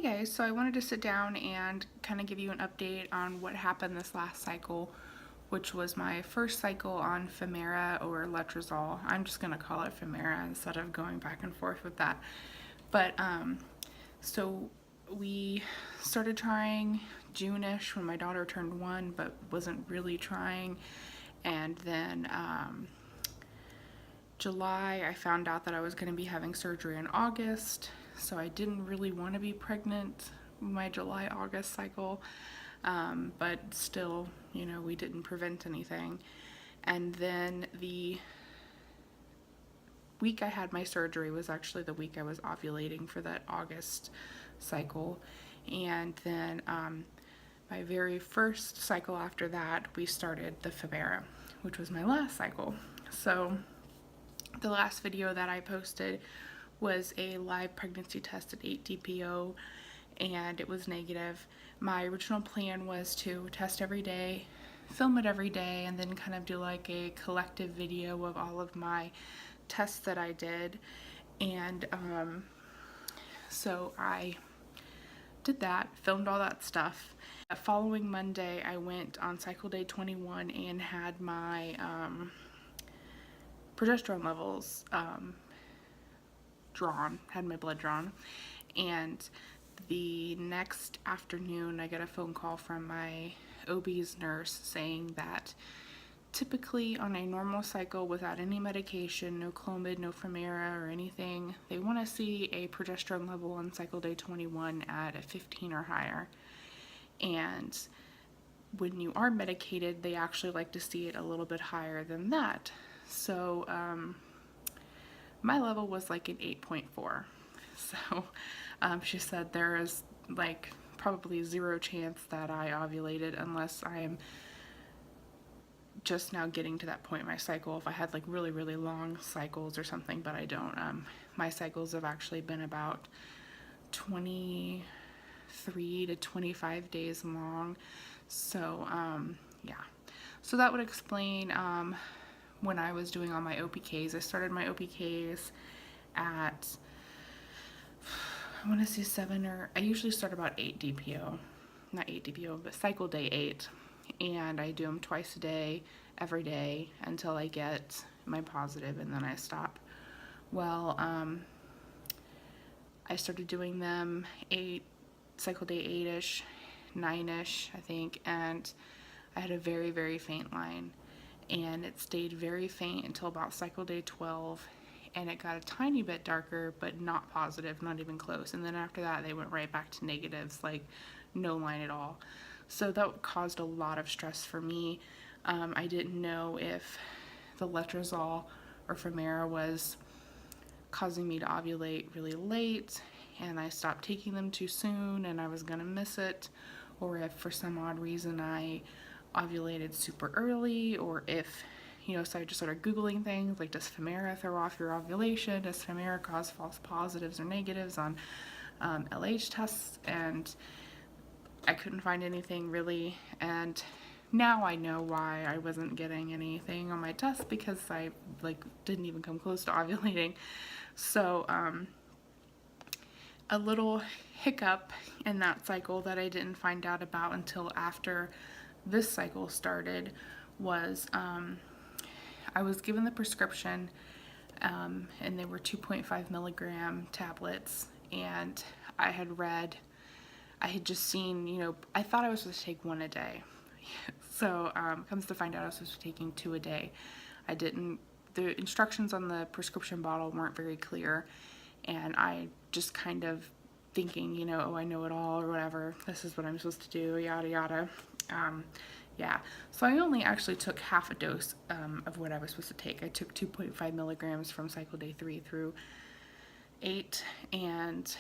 Hey guys, so I wanted to sit down and kind of give you an update on what happened this last cycle, which was my first cycle on Femera or letrozole. I'm just going to call it Femera instead of going back and forth with that. But so we started trying June-ish when my daughter turned 1, but wasn't really trying. And then July, I found out that I was going to be having surgery in August, so I didn't really want to be pregnant my July-August cycle, but still, you know, we didn't prevent anything. And then the week I had my surgery was actually the week I was ovulating for that August cycle. And then my very first cycle after that, we started the Femera, which was my last cycle. So the last video that I posted was a live pregnancy test at 8 DPO, and it was negative. My original plan was to test every day, film it every day, and then kind of do like a collective video of all of my tests that I did. And so I did that, filmed all that stuff. The following Monday, I went on cycle day 21 and had my progesterone levels had my blood drawn, and the next afternoon I got a phone call from my OB's nurse saying that typically on a normal cycle without any medication, no Clomid, no Femera or anything, they want to see a progesterone level on cycle day 21 at a 15 or higher. And when you are medicated, they actually like to see it a little bit higher than that. So my level was like an 8.4. So she said there is like probably zero chance that I ovulated unless I am just now getting to that point in my cycle. If I had like really, really long cycles or something, but I don't. My cycles have actually been about 23 to 25 days long. So yeah. So that would explain when I was doing all my OPKs. I started my OPKs at, I want to say 7 or, I usually start about 8 DPO. Not 8 DPO, but cycle day 8. And I do them twice a day, every day, until I get my positive, and then I stop. Well, I started doing them cycle day 8-ish, 9-ish, I think, and I had a very, very faint line. And it stayed very faint until about cycle day 12, and it got a tiny bit darker, but not positive, not even close. And then after that, they went right back to negatives, like no line at all. So that caused a lot of stress for me. I didn't know if the letrozole or Femera was causing me to ovulate really late, and I stopped taking them too soon, and I was gonna miss it, or if for some odd reason I ovulated super early, or if, you know, so I just started Googling things like, does Femera throw off your ovulation? Does Femera cause false positives or negatives on LH tests? And I couldn't find anything really, and now I know why I wasn't getting anything on my test, because I like didn't even come close to ovulating. So a little hiccup in that cycle that I didn't find out about until after this cycle started was I was given the prescription, and they were 2.5 milligram tablets, and I had just seen, you know, I thought I was supposed to take 1 a day. So comes to find out I was supposed to be taking 2 a day. The instructions on the prescription bottle weren't very clear, and I just kind of thinking, you know, oh, I know it all or whatever, this is what I'm supposed to do, yada yada. Yeah, so I only actually took half a dose of what I was supposed to take. I took 2.5 milligrams from cycle day 3 through 8, and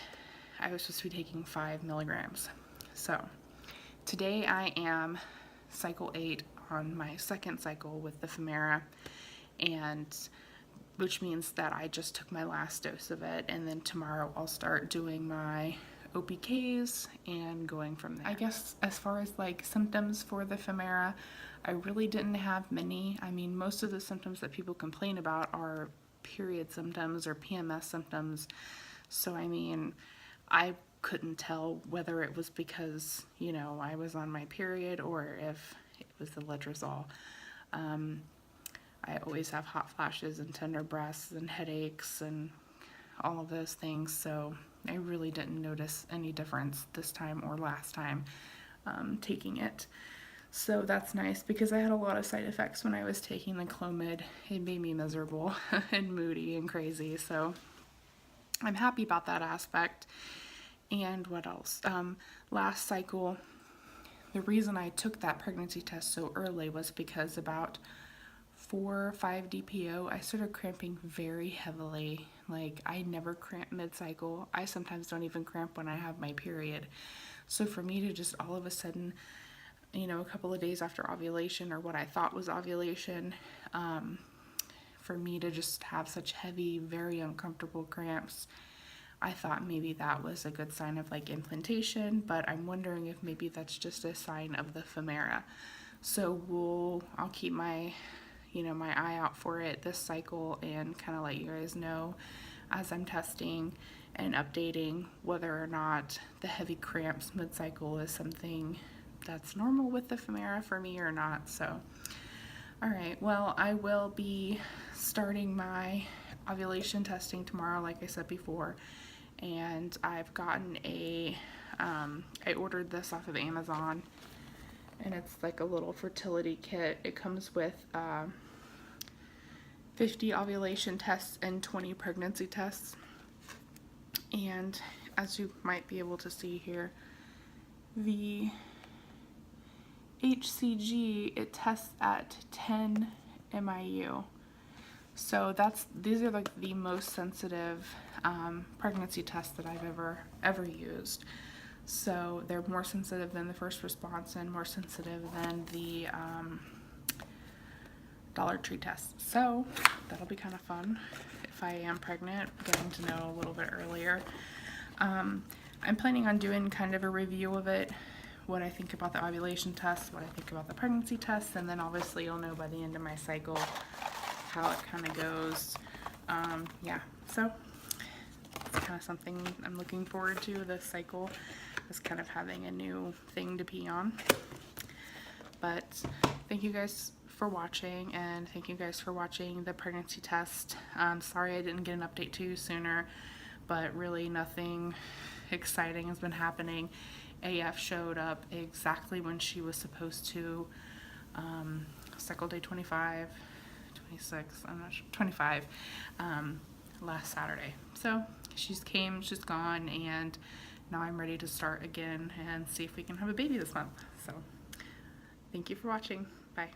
I was supposed to be taking 5 milligrams. So today I am cycle 8 on my second cycle with the Femera, and which means that I just took my last dose of it, and then tomorrow I'll start doing my OPKs and going from there. I guess as far as like symptoms for the Femera, I really didn't have many. I mean, most of the symptoms that people complain about are period symptoms or PMS symptoms. So I mean, I couldn't tell whether it was because, you know, I was on my period or if it was the letrozole. I always have hot flashes and tender breasts and headaches and all of those things, so I really didn't notice any difference this time or last time taking it. So that's nice, because I had a lot of side effects when I was taking the Clomid. It made me miserable and moody and crazy, so I'm happy about that aspect. And what else? Last cycle, the reason I took that pregnancy test so early was because about 4 or 5 DPO, I started cramping very heavily. Like, I never cramp mid-cycle. I sometimes don't even cramp when I have my period. So for me to just all of a sudden, you know, a couple of days after ovulation, or what I thought was ovulation, for me to just have such heavy, very uncomfortable cramps, I thought maybe that was a good sign of like implantation, but I'm wondering if maybe that's just a sign of the Femera. So I'll keep my, you know, my eye out for it this cycle and kind of let you guys know as I'm testing and updating whether or not the heavy cramps mid-cycle is something that's normal with the Femera for me or not. So, all right, well, I will be starting my ovulation testing tomorrow, like I said before, and I've gotten I ordered this off of Amazon, and it's like a little fertility kit. It comes with 50 ovulation tests and 20 pregnancy tests, and as you might be able to see here, the HCG, it tests at 10 MIU. So these are like the most sensitive pregnancy tests that I've ever used. So they're more sensitive than the first response and more sensitive than the Dollar Tree test. So that'll be kind of fun if I am pregnant, getting to know a little bit earlier. I'm planning on doing kind of a review of it, what I think about the ovulation test, what I think about the pregnancy test, and then obviously you'll know by the end of my cycle how it kind of goes. Yeah, so it's kind of something I'm looking forward to. This cycle is kind of having a new thing to pee on. But thank you guys for watching, and thank you guys for watching the pregnancy test. Sorry I didn't get an update to you sooner, but really nothing exciting has been happening. AF showed up exactly when she was supposed to, cycle day 25, 26, I'm not sure, 25, last Saturday. So she's gone, and now I'm ready to start again and see if we can have a baby this month. So thank you for watching. Bye.